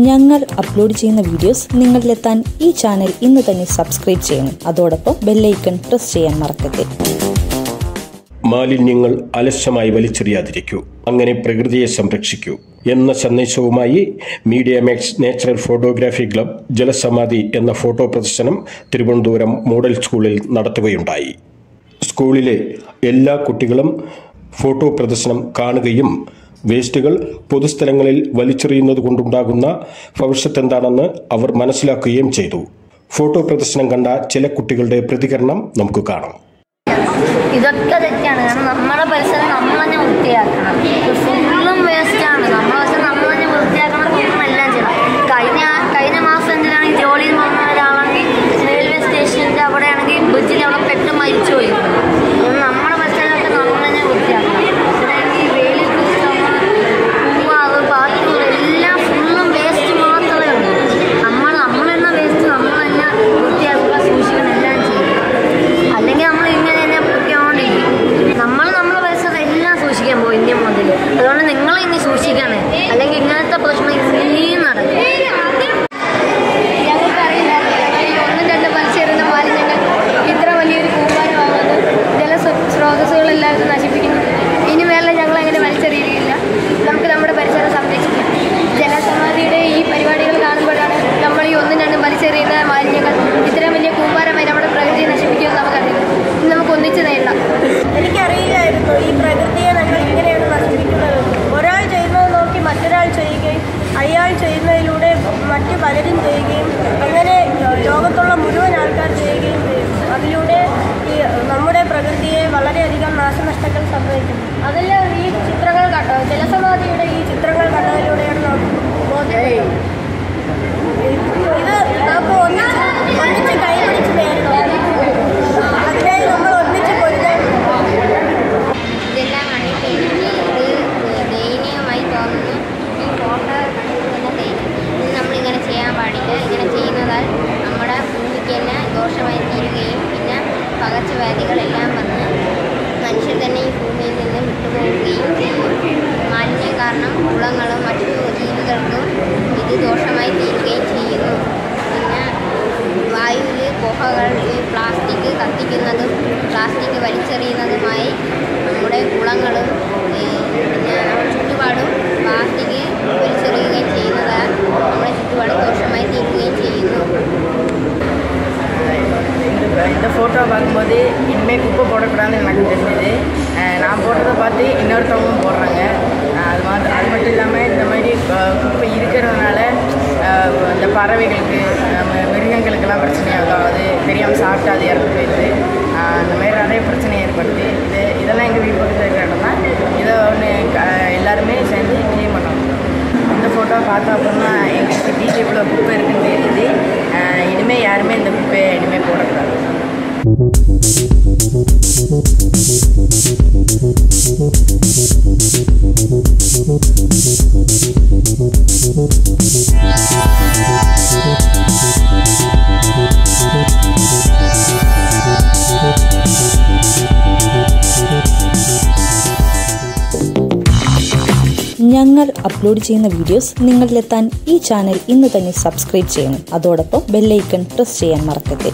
ഞങ്ങൾ അപ്ലോഡ് ചെയ്യുന്ന വീഡിയോസ് നിങ്ങളിലെത്താൻ ഈ ചാനൽ ഇന്ന് തന്നെ സബ്സ്ക്രൈബ് ചെയ്യണം. അതോടൊപ്പം ബെല്ലൈക്കൺ പ്രസ് ചെയ്യാൻ മറക്കരുത്. മാലിന്യങ്ങൾ അലക്ഷ്യമായി വലിച്ചെറിയാതിരിക്കൂ, അങ്ങനെ പ്രകൃതിയെ സംരക്ഷിക്കൂ എന്ന സന്ദേശവുമായി Media Max natural photography club Jalasamadhi എന്ന ഫോട്ടോ പ്രദർശനം തിരുവനന്തപുരം മോഡൽ സ്കൂളിൽ നടത്തുകയുണ്ടായി. സ്കൂളിലെ എല്ലാ കുട്ടികളും ഫോട്ടോ പ്രദർശനം കാണുകയും വേസ്റ്റുകൾ പൊതുസ്ഥലങ്ങളിൽ വലിച്ചെറിയുന്നത് കൊണ്ടുണ്ടാകുന്ന ഭവിഷ്യത്ത് എന്താണെന്ന് അവർ മനസ്സിലാക്കുകയും ചെയ്തു. ഫോട്ടോ പ്രദർശനം കണ്ട ചില കുട്ടികളുടെ പ്രതികരണം നമുക്ക് കാണാം. ഇതൊക്കെ തെറ്റാണ്. കാരണം നമ്മുടെ പരിസരം നമ്മൾ തന്നെ വൃത്തിയാക്കണം. ഫുള്ളും വേസ്റ്റാണ്. നമ്മളെ പരിസരം നമ്മൾ തന്നെ വൃത്തിയാക്കണം. ഫുള്ളും എല്ലാം ചെയ്യണം. കഴിഞ്ഞ മാസം എന്തിനാണ് ജോലിയിൽ വന്ന ഒരാളാണെങ്കിൽ റെയിൽവേ സ്റ്റേഷൻ്റെ അവിടെയാണെങ്കിൽ ബ്രിഡ്ജിൽ അവിടെ പെട്ടെന്ന് മരിച്ചു പോയി. നമ്മുടെ പരിസരമൊക്കെ നമ്മൾ തന്നെ വൃത്തിയാക്കണം. ഇവിടെയാണെങ്കിൽ വെയിൽ പൂവാവ് പാത്രം എല്ലാം ഫുള്ളും വേസ്റ്റ് മാത്രമേ ഉള്ളൂ. നമ്മളെന്ന വേസ്റ്റ് നമ്മൾ തന്നെ വൃത്തിയാക്കുക, സൂക്ഷിക്കണം, എല്ലാം ചെയ്യണം. അല്ലെങ്കിൽ നമ്മൾ ഇങ്ങനെ തന്നെ നമ്മളെ പരിസരം എല്ലാം സൂക്ഷിക്കാൻ പോകും ഇന്ത്യ മുതൽ. അതുകൊണ്ട് നിങ്ങൾ ഇനി സൂക്ഷിക്കണേ, അല്ലെങ്കിൽ ഇങ്ങനത്തെ പ്രശ്നം ഇനിയും നടക്കും. ഞങ്ങൾക്കറിയില്ല ഒന്നും രണ്ട് വലിച്ചെറിയുന്ന മാലിന്യങ്ങൾ ഇത്ര വലിയൊരു കൂമ്പാരമാകുന്നത് ജലസ്രോതസ്സുകളെല്ലാവരും നശിപ്പിക്കുന്നു. ഇനി മേലെ ഞങ്ങൾ അങ്ങനെ വലിച്ചെറിയുകയില്ല. നമുക്ക് നമ്മുടെ പരിസരം സംരക്ഷിക്കാം. ജലസമാധിയുടെ ഈ പരിപാടികൾ കാണുമ്പോഴാണ് നമ്മൾ ഈ ഒന്നും രണ്ടും വലിച്ചെറിയുന്ന മാലിന്യങ്ങൾ ഇത്രയും വലിയ കൂമ്പാരമായി നമ്മുടെ പ്രകൃതിയെ നശിപ്പിക്കുമെന്ന് നമുക്കറിയാം. ഇനി നമുക്ക് ഒന്നിച്ച് നേരിടാം. എനിക്കറിയില്ലായിരുന്നു ഈ പ്രകൃതിയെ നമ്മൾ ഇങ്ങനെയാണ് നശിപ്പിക്കുന്നത്. ഒരാൾ ചെയ്യുന്നത് നോക്കി മറ്റൊരാൾ ചെയ്യുകയും അയാൾ ചെയ്യുന്നതിലൂടെ മറ്റു പലരും ചെയ്യുകയും അങ്ങനെ ലോകത്തുള്ള മുഴുവൻ ആൾക്കാർ ചെയ്യുകയും ചെയ്യും. അതിലൂടെ ഈ നമ്മുടെ പ്രകൃതിയെ വളരെയധികം നാശനഷ്ടങ്ങൾ സംഭവിക്കുന്നു. അതെല്ലാം ഈ ചിത്രങ്ങൾ ജലസമാധിയുടെ ഈ ചിത്രങ്ങൾ കണ്ടതിലൂടെയാണ് നമുക്ക് ബോധ്യപ്പെടുന്നത്. ഇത് നമുക്ക് ഒന്നിച്ച് കൈപിടിച്ച് നേരിടണം. അതിനായി നമ്മൾ ഒന്നിച്ച് ഇതെല്ലാം കണ്ടിട്ട് എനിക്ക് ഇത് ദയനീയമായി തോന്നുന്നു. ഈ ഫോട്ടോ തന്നെ ഇത് നമ്മളിങ്ങനെ ചെയ്യാൻ പാടില്ല. ഇങ്ങനെ ചെയ്യുന്നതാൽ നമ്മുടെ ഭൂമിക്ക് തന്നെ ദോഷമായി തീരുകയും പിന്നെ പകർച്ചവ്യാധികളെല്ലാം വന്ന് മനുഷ്യർ തന്നെ ഈ ഭൂമിയിൽ നിന്ന് വിട്ടുപോവുകയും ചെയ്യും. മാലിന്യം കാരണം കുളങ്ങളും മറ്റു ജീവികൾക്കും ഇത് ദോഷമായി തീരുകയും ചെയ്യുന്നു. പിന്നെ വായുവിൽ പുകകൾ, പ്ലാസ്റ്റിക് കത്തിക്കുന്നതും പ്ലാസ്റ്റിക് വലിച്ചെറിയുന്നതുമായി നമ്മുടെ കുളങ്ങളും പിന്നെ നമ്മുടെ ചുറ്റുപാടും പ്ലാസ്റ്റിക് വലിച്ചെറിയുകയും ചെയ്യുന്നതാൽ നമ്മുടെ ചുറ്റുപാടും ദോഷമായി തീരുകയും ചെയ്യുന്നു. இந்த ஃபோட்டோ பார்க்கும்போது இனிமேல் குப்பை போடக்கூடாதுன்னு எனக்கு தெரிஞ்சுது. நான் போடுறதை பார்த்து இன்னொருத்தவங்களும் போடுறாங்க. அது மட்டும் இல்லாமல் இந்த மாதிரி குப்பை இருக்கிறதுனால இந்த பறவைகளுக்கு மிருகங்களுக்கெல்லாம் பிரச்சனையாகும். அது தெரியாமல் சாப்பிட்டு அது இறந்து போயிடுது. அந்த மாதிரி நிறைய பிரச்சனை ஏற்படுது. இதெல்லாம் எங்கள் வீட்டு பக்கத்தில் இருக்கிற இடம் தான். இதை ஒன்று எல்லாருமே சேர்ந்து க்ளீன் பண்ணணும். இந்த ஃபோட்டோ பார்த்தா அப்புறமா எங்களுக்கு வீட்டில் இவ்வளோ குப்பை இருக்குன்னு தெரியுது. இனிமேல் யாருமே இந்த குப்பையை இனிமேல் போடக்கூடாது. ഞങ്ങൾ അപ്ലോഡ് ചെയ്യുന്ന വീഡിയോസ് നിങ്ങളിലെത്താൻ ഈ ചാനൽ ഇന്ന് തന്നെ സബ്സ്ക്രൈബ് ചെയ്യണം. അതോടൊപ്പം ബെല്ലൈക്കൺ പ്രസ് ചെയ്യാൻ മറക്കരുത്.